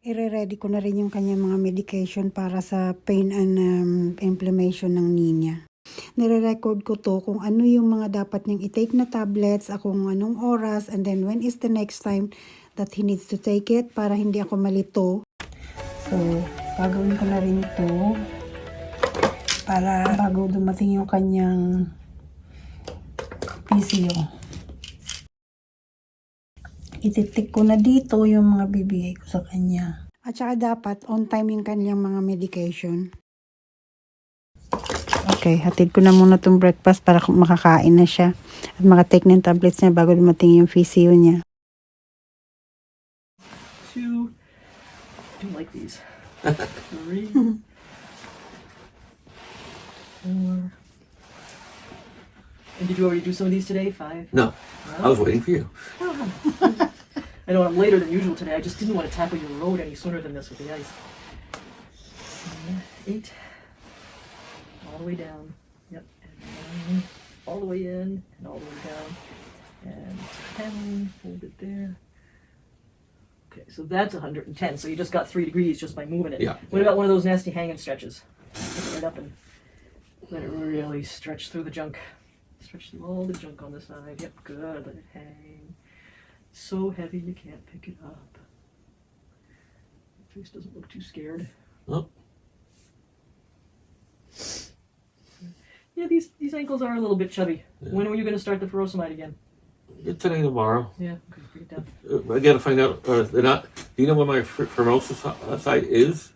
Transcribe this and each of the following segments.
ire-ready ko na rin yung kanyang mga medication para sa pain and inflammation ng knee niya. Nire-record ko to kung ano yung mga dapat niyang i-take na tablets, kung anong oras, and then when is the next time that he needs to take it para hindi ako malito. So, gagawin ko na rin to para bago dumating yung kanyang Physio. Ititik ko na dito yung mga bibigay ko sa kanya. At saka dapat on time yung kanyang mga medication. Okay, hatid ko na muna itong breakfast para makakain na siya. At makatake ng tablets niya bago dumating yung Physio niya. Two. I do like these. 3. 4. And did you already do some of these today? 5? No, I was waiting for you. I know I'm later than usual today. I just didn't want to tackle your road any sooner than this with the ice. 8. All the way down. Yep. And all the way in and all the way down. And 10. Hold it there. Okay, so that's 110. So you just got 3 degrees just by moving it. Yeah. What about one of those nasty hanging stretches? Pick it right up and let it really stretch through the junk. Stretch through all the junk on the side. Yep, good. Let it hang. So heavy you can't pick it up. Your face doesn't look too scared. Oh. Yeah, these ankles are a little bit chubby. Yeah. When are you going to start the furosemide again? Today, tomorrow. Yeah, okay, bring it down. I gotta find out. They're not. Do you know where my ferocious side is?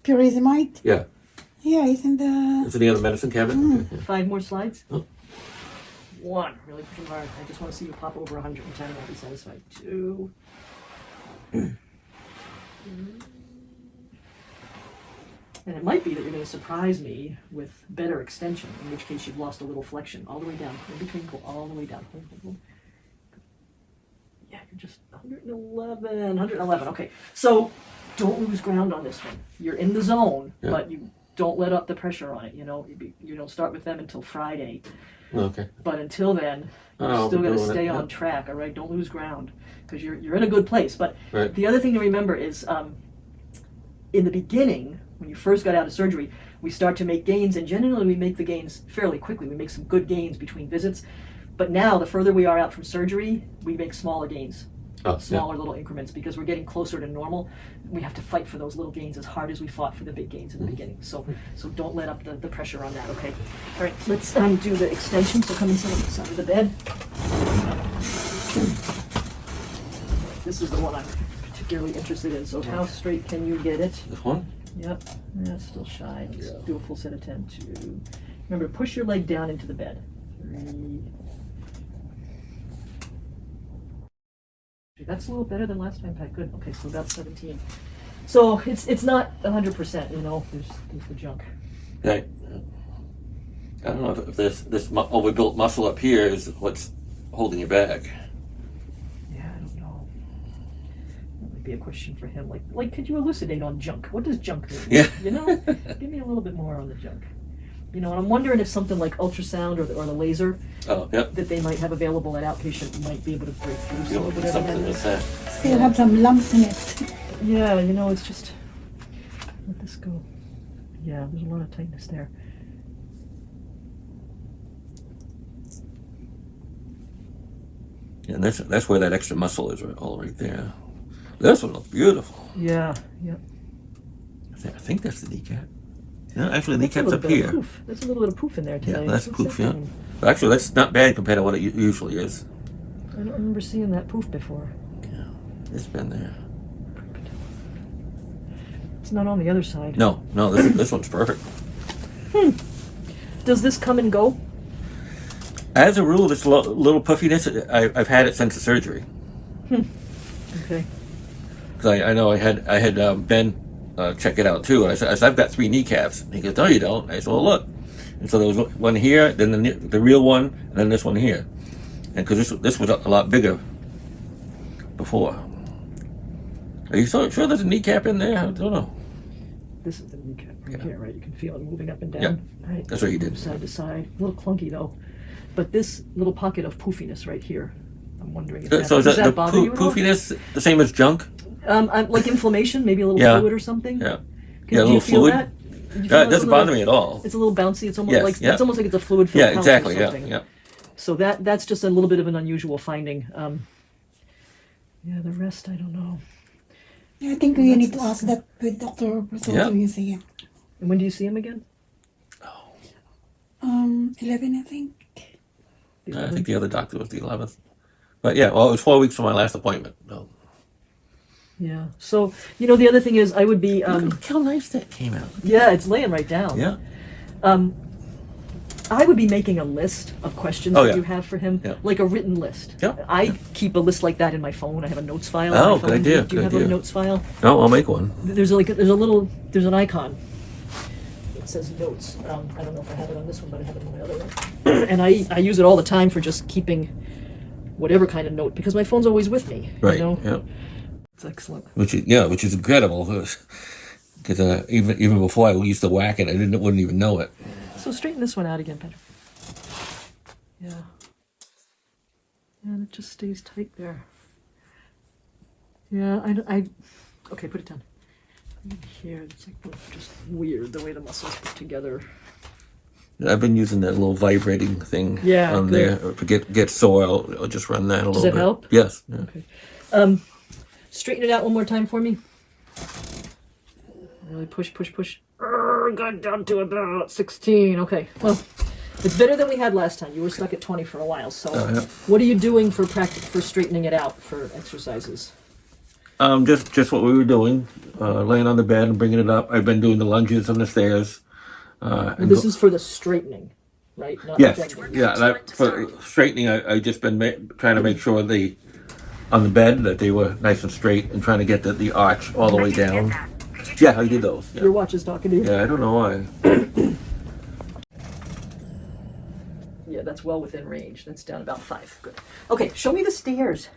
Furosemide? Yeah, Yeah, it's in the... it's in the other medicine cabinet. Okay, 5 more slides. Oh. 1. Really pushing hard. I just want to see you pop over 110 and I'll be satisfied. 2. And it might be that you're going to surprise me with better extension, in which case you've lost a little flexion. All the way down. In between, go all the way down. Hold, hold, hold. Yeah, you're just 111. 111. Okay. So don't lose ground on this one. You're in the zone, Yeah. but you don't let up the pressure on it. You know, you don't start with them until Friday. okay. But until then, you're I'll still be going to doing it, stay yeah. on track. All right. Don't lose ground because you're in a good place. But Right. the other thing to remember is, in the beginning, when you first got out of surgery, we start to make gains, and generally we make the gains fairly quickly. We make some good gains between visits. But now, the further we are out from surgery, we make smaller gains, Oh, smaller little increments, because we're getting closer to normal. We have to fight for those little gains as hard as we fought for the big gains in the beginning. So don't let up the pressure on that, okay? All right, let's do the extension. So come inside the side of the bed. This is the one I'm particularly interested in. So how straight can you get it? This one. Yep, that's still shy. Let's Yeah. do a full set of 10. 2. Remember, push your leg down into the bed. 3. That's a little better than last time, Pat. Good. Okay, so that's 17. So it's not 100%. You know, there's the junk. Right. I don't know if this overbuilt muscle up here is what's holding you back. Yeah, I don't know. That might be a question for him. Like, could you elucidate on junk? What does junk mean? Yeah. You know, give me a little bit more on the junk. You know, and I'm wondering if something like ultrasound or the laser Oh, yep. that they might have available at outpatient might be able to break through You some know, of whatever something that like is. that. Still have some lumps in it. Yeah, you know, it's just let this go. Yeah, there's a lot of tightness there. Yeah, and that's where that extra muscle is, all right there. This one looks beautiful. Yeah, yeah. I think that's the kneecap. No, actually, the That's a kneecap's little up bit of here. poof. There's a little bit of poof in there Yeah, today. that's What's poof. that Yeah. mean? But actually, that's not bad compared to what it usually is. I don't remember seeing that poof before. Yeah, it's been there. It's not on the other side. No, this one's perfect. Does this come and go? As a rule, this little puffiness, I've had it since the surgery. Okay. Because I know I had Ben check it out too. And I said, I've got 3 kneecaps. He goes, no, you don't. I said, well, look. And so there was one here, then the real one, and then this one here. And because this was a lot bigger before. Are you so sure there's a kneecap in there? I don't know. This is the kneecap right Yeah. here, right? You can feel it moving up and down. Yep. Right. That's what he did. Move side to side. A little clunky though. But this little pocket of poofiness right here, I'm wondering if So is does that the bother you at all? poofiness the same as junk? Like inflammation, maybe a little Yeah. fluid or something. Yeah. Do Yeah, a you little feel fluid. that? Do you Yeah, feel it it's doesn't a little- bother me at all. It's a little bouncy. It's almost Yes, like yeah. it's almost like it's a fluid filled Yeah, pouch exactly. or Yeah, something. yeah. So that's just a little bit of an unusual finding. Yeah, the rest I don't know. Yeah, I think you need to ask that with Dr. Bristol Yeah. when you see him. And when do you see him again? 11, I think. I think the other doctor was the 11th. But yeah, well, it was 4 weeks from my last appointment. So. Yeah. So the other thing is I would be Look how nice that came out. yeah, it's laying right down. Yeah. I would be making a list of questions Oh, that yeah. you have for him, Yeah. like a written list. Yeah. I keep a list like that in my phone. I have a notes file. Oh, on my good phone. idea, Do you good have a idea. notes file? No, I'll make one. There's an icon. It says notes. I don't know if I have it on this one, but I have it on my other one. And I use it all the time for just keeping whatever kind of note because my phone's always with me. Right. You know? Yeah. It's excellent. Which is incredible. Because even before I used to whack it, wouldn't even know it. So straighten this one out again, Patrick. Yeah. And it just stays tight there. Yeah, okay, put it down. Here, it's like just weird the way the muscles put together. I've been using that little vibrating thing Yeah, on good. there. If it get sore, I'll just run that a little that bit. help? Yes. Yeah. Okay. Straighten it out one more time for me. Really push. Got down to about 16. Okay. Well, it's better than we had last time. You were stuck at 20 for a while. So, Yeah. what are you doing for straightening it out for exercises? Just what we were doing, laying on the bed and bringing it up. I've been doing the lunges on the stairs. And This is for the straightening, right? Not yes, bending. yeah. And for straightening, I just been trying to make sure on the bed that they were nice and straight, and trying to get the arch all the way down. Yeah, I did those. Yeah. Your watch is talking to you. Yeah, I don't know why. Yeah, that's well within range. That's down about 5. Good. Okay, show me the stairs.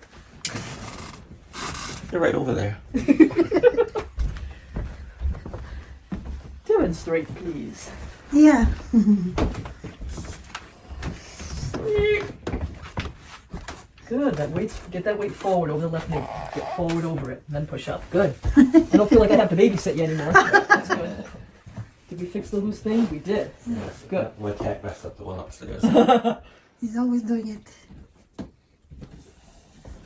They're right over there. Demonstrate, please. Yeah. Good. Get that weight forward over the left knee. Get forward over it, and then push up. Good. I don't feel like I have to babysit you anymore. That's good. Did we fix the loose thing? We did. Good. My cat messed up the one upstairs. He's always doing it.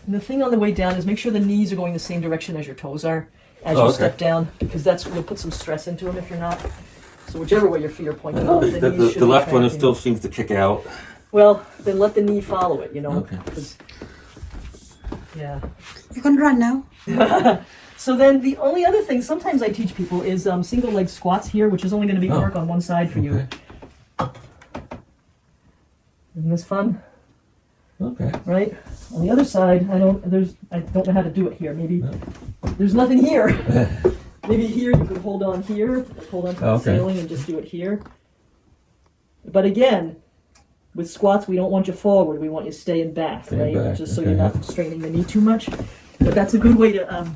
And the thing on the way down is make sure the knees are going the same direction as your toes are as Oh, you okay. step down, because you'll put some stress into them if you're not. So whichever way your feet are pointing, No, the knees should the be left one tracking. still seems to kick out. Well, then let the knee follow it. Okay. 'cause- yeah. You can run now. So then the only other thing sometimes I teach people is single leg squats here, which is only going to be Oh. work on one side for you. Okay. Isn't this fun? Okay. Right? On the other side, I don't know how to do it here. Maybe there's nothing here. Maybe here you could hold on here, like hold on to the Okay. ceiling and just do it here. But again, with squats, we don't want you forward. We want you staying back, Staying right? back, Just so okay. you're not straining the knee too much. But that's a good way to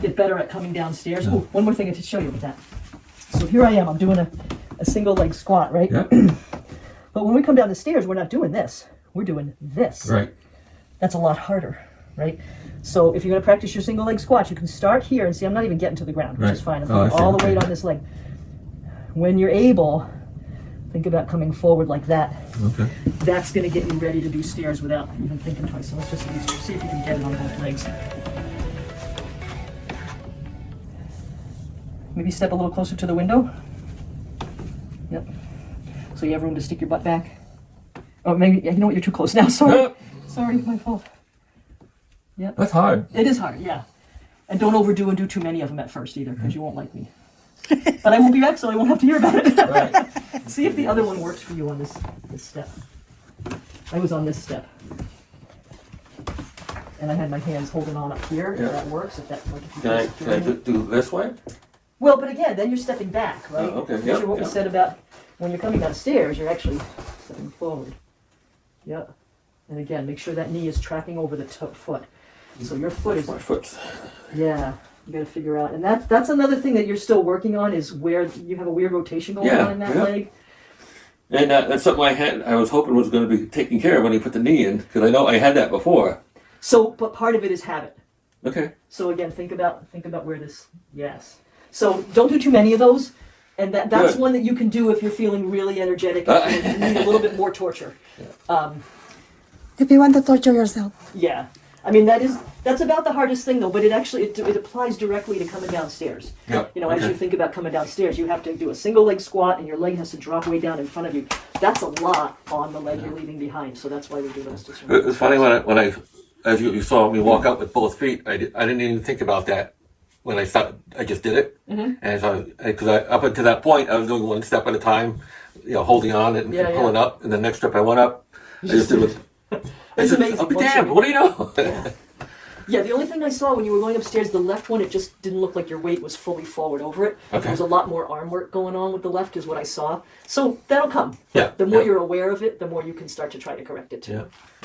get better at coming downstairs. Oh, one more thing I should show you with that. So here I am. I'm doing a single leg squat, right? Yeah. But when we come down the stairs, we're not doing this. We're doing this. Right. That's a lot harder, right? So if you're going to practice your single leg squats, you can start here and see I'm not even getting to the ground, which Right. is fine. I'm Oh, I putting see. all the weight Okay. on this leg. When you're able, think about coming forward like that. Okay. That's going to get you ready to do stairs without even thinking twice. So let's just see if you can get it on both legs. Maybe step a little closer to the window. Yep. So you have room to stick your butt back. Oh, maybe, you know what, you're too close now. Sorry. Sorry, my fault. Yep. That's hard. It is hard, yeah. And don't overdo and do too many of them at first either, because you won't like me. But I won't be back, so I won't have to hear about it. Right. See if the other one works for you on this step. I was on this step. And I had my hands holding on up here. Yeah. If that works, if you Can I do this way? Well, but again, then you're stepping back, right? Oh, okay. Remember Yep, what we yep. said about when you're coming downstairs, you're actually stepping forward. Yep. And again, make sure that knee is tracking over the foot. So your foot is, My foot. yeah, you got to figure out. And that's another thing that you're still working on is where you have a weird rotation going Yeah, on in that yeah. leg. And that's something I was hoping was going to be taken care of when he put the knee in, because I know I had that before. So, but part of it is habit. Okay. So again, think about where this. Yes. So don't do too many of those, and that's Good. one that you can do if you're feeling really energetic and you need a little bit more torture. If you want to torture yourself. Yeah. I mean that's about the hardest thing though, but it applies directly to coming downstairs. Yep. You know, as Okay. you think about coming downstairs, you have to do a single leg squat and your leg has to drop way down in front of you. That's a lot on the leg you're leaving behind, so that's why we do those. It was funny when I as you saw me walk out with both feet, I didn't even think about that when I thought I just did it. Mm-hmm. And so, because up until that point, I was doing one step at a time, holding on and Yeah, pulling yeah. up. And the next step I went up, I just did it. It's amazing. I'll be Once damned. you- What do you know? Yeah, the only thing I saw when you were going upstairs, the left one, it just didn't look like your weight was fully forward over it. Okay. There was a lot more arm work going on with the left, is what I saw. So that'll come. Yeah, The more yeah. you're aware of it, the more you can start to try to correct it too.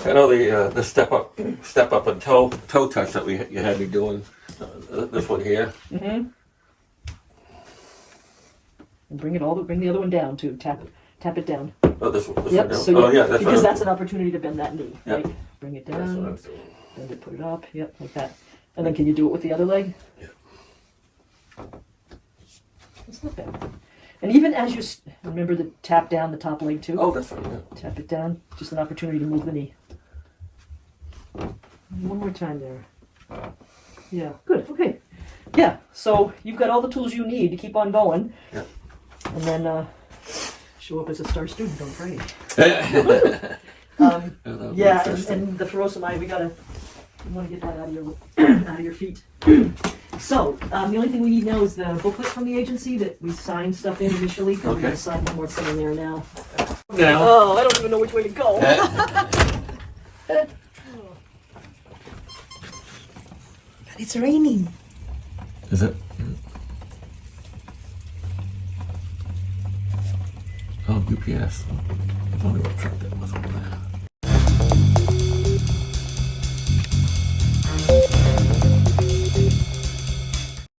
Yeah. I know the step up and toe touch that you had me doing. This one here. Mm-hmm. And bring the other one down too. Tap it down. Oh, this one. Yep. Down. So Oh, yeah. That's because what that's an opportunity to bend that knee. Yeah. Right. Bring it That's what I down. was doing. Bend it. Put it up. Yep. Like that. And then can you do it with the other leg? Yeah. It's not bad. And even as you remember to tap down the top leg too. Oh, that's right. Yeah. Tap it down. Just an opportunity to move the knee. One more time there. Yeah, good. Okay. Yeah, so you've got all the tools you need to keep on going. Yeah. And then show up as a star student on Friday. Yeah, and the furosemide, we want to get that out of your out of your feet. So the only thing we need now is the booklet from the agency that we signed stuff in initially. We're Okay. going to sign one more thing in there now. Now. Oh, I don't even know which way to go. But it's raining. Is it? Oh, UPS. I wonder what truck that was over there.